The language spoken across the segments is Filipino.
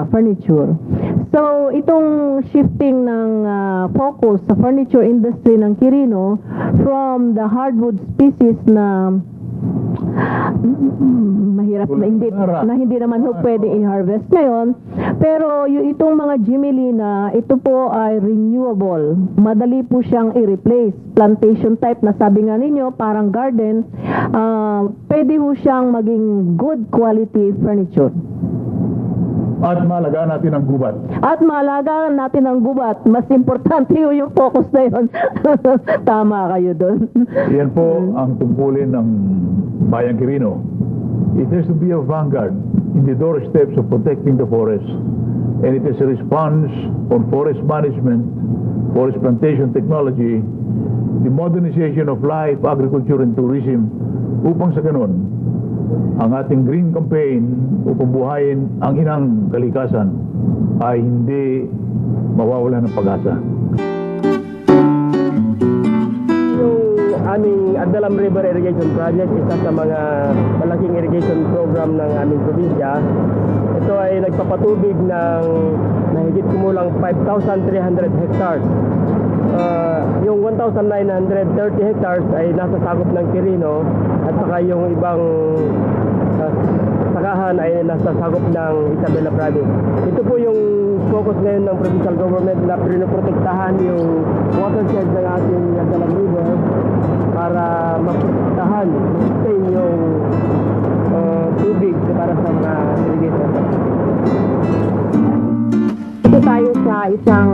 furniture. So, itong shifting ng focus sa furniture industry ng Quirino from the hardwood species na mahirap na hindi naman ho pwede i-harvest ngayon, pero itong mga Jimelina, ito po ay renewable. Madali po siyang i-replace. Plantation type na sabi nga ninyo, parang garden, pwede ho siyang maging good quality furniture. At maalagaan natin ang gubat. At maalagaan natin ang gubat. Mas importante yung focus na yun. Tama kayo doon. Yan po ang tungkulin ng Bayang Quirino. It has to be a vanguard in the doorsteps of protecting the forest. And it is a response on forest management, forest plantation technology, the modernization of life, agriculture, and tourism upang sa ganun, ang ating green campaign upang buhayin ang inang kalikasan ay hindi mawawala ng pag-asa. Yung aming Andalam River Irrigation Project, isa sa mga malaking irrigation program ng aming probinsya. Ito ay nagpapatubig ng mahigit kumulang 5,300 hectares. Yung 1,930 hectares ay nasa sakop ng Quirino at saka yung ibang sakahan ay nasa sakop ng Isabela Province. Ito po yung focus ngayon ng provincial government na pinoprotektahan yung watershed ng ating Andalam River para maprotektahan, sustain yung tubig para sa mga irrigation. Ito tayo sa isang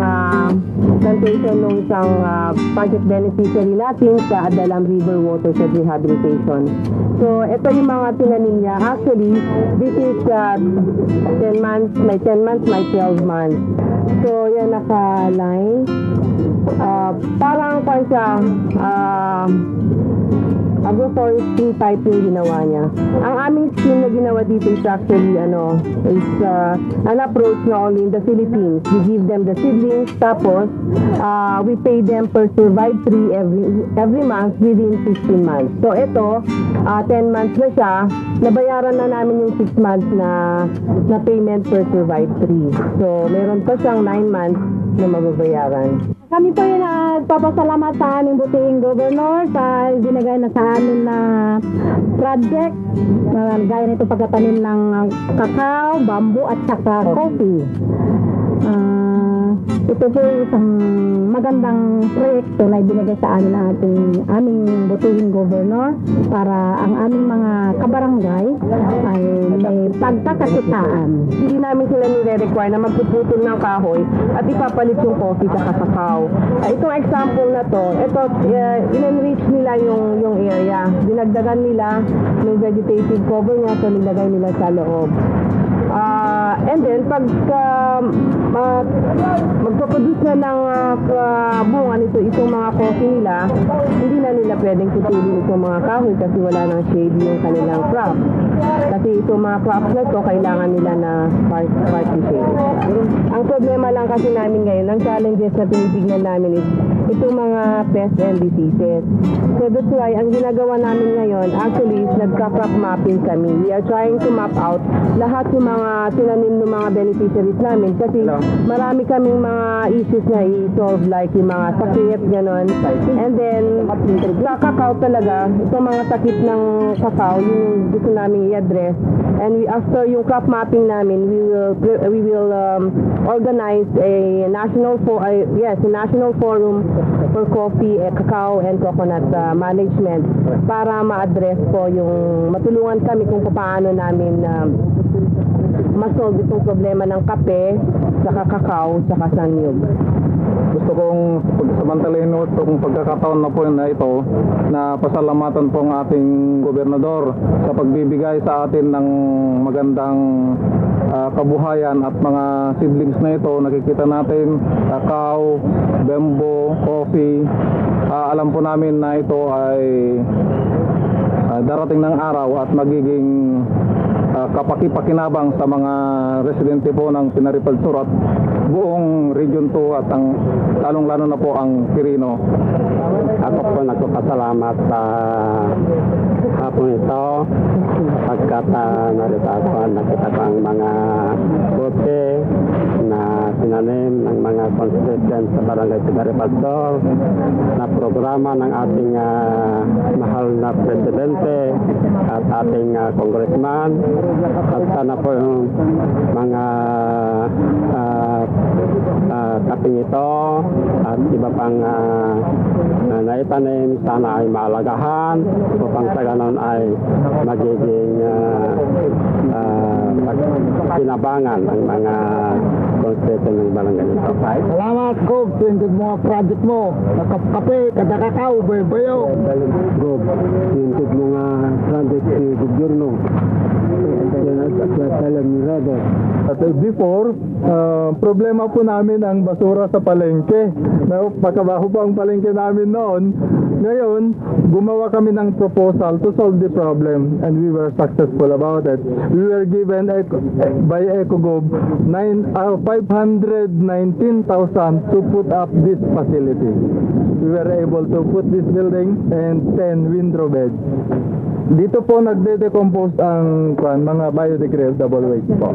plantation ng isang project beneficiary natin sa Andalam River Watershed Rehabilitation. So, ito yung mga tinanim niya. Actually, this is 10 months, may 10 months, may 12 months. So, yan naka-line. Parang pa siya, agroforestry type yung ginawa niya. Ang aming scheme na ginawa dito is actually is an approach na only in the Philippines. We give them the seedlings, tapos we pay them per survive tree every month within 15 months. So ito, 10 months na siya, nabayaran na namin yung 6 months na payment per survive tree. So meron pa siyang 9 months na mababayaran. Kami po yung nagpapasalamat sa aming butihing governor sa binigay na sa amin na project. Gaya nito pagkatanim ng kakao, bamboo at saka coffee. Ito po isang magandang proyekto na ibinigay sa amin ng aming butihing governor para ang aming mga kabarangay ay may pagkakakitaan. Hindi namin sila nire-require na magpuputol ng kahoy at ipapalit yung coffee sa kakao. Itong example na to, ito, in-enrich nila yung area. Dinagdagan nila yung vegetative cover niya, so nilagay nila sa loob. And then, pag magpaproduce na ng bunga nito, itong mga coffee nila, hindi na nila pwedeng putulin itong mga kahoy kasi wala nang shade yung kanilang crop. Kasi itong mga crops na ito, kailangan nila na party shade. Ang problema lang kasi namin ngayon, ang challenges na tinitignan namin is itong mga pests and diseases. So that's why, ang ginagawa namin ngayon, actually is nagka-crop mapping kami. We are trying to map out lahat yung mga tinanim ng mga beneficiaries namin kasi marami kaming mga issues na i-solve like yung mga sakit, gano'n. And then, sa kakao talaga, itong mga sakit ng kakao, yung gusto namin i-address. And after yung crop mapping namin, we will organize a national forum for coffee, cacao, and coconut management para ma-address po yung matulungan kami kung paano namin ma-solve itong problema ng kape, saka kakao, saka sanyog. Gusto kong pagsamantalahin itong pagkakataon na po na ito na pasalamatan po ang ating gobernador sa pagbibigay sa atin ng magandang kabuhayan at mga seedlings na ito. Nakikita natin kakao, bamboo, coffee. Alam po namin na ito ay darating ng araw at magiging kapaki-pakinabang sa mga residente po ng Pinaripal Sur at buong Region 2 at ang lalong-lalo na po ang Quirino. Ako po nagpapasalamat sa hapon ito pagkat nakita ko ang mga fruits tanim ng mga constituents sa Barangay Tigaripastor na programa ng ating mahal na Presidente at ating Congressman at sana po yung mga kaping ito at iba pang naitanim sana ay maalagahan upang sa ganon ay magiging kinabangan ang mga constituent ng barangay ito. Salamat, Gob. Tingkod mga project mo. Kape, kadakakaw, bayo. Gob, tingkod mga project si Gobyerno. At before, problema po namin ang basura sa palengke. Pagkabaho po ang palengke namin noon. Ngayon, gumawa kami ng proposal to solve the problem and we were successful about it. We were given by EcoGov 519,000 to put up this facility. We were able to put this building and 10 windrow beds. Dito po nagde-decompose ang mga biodegradable waste po.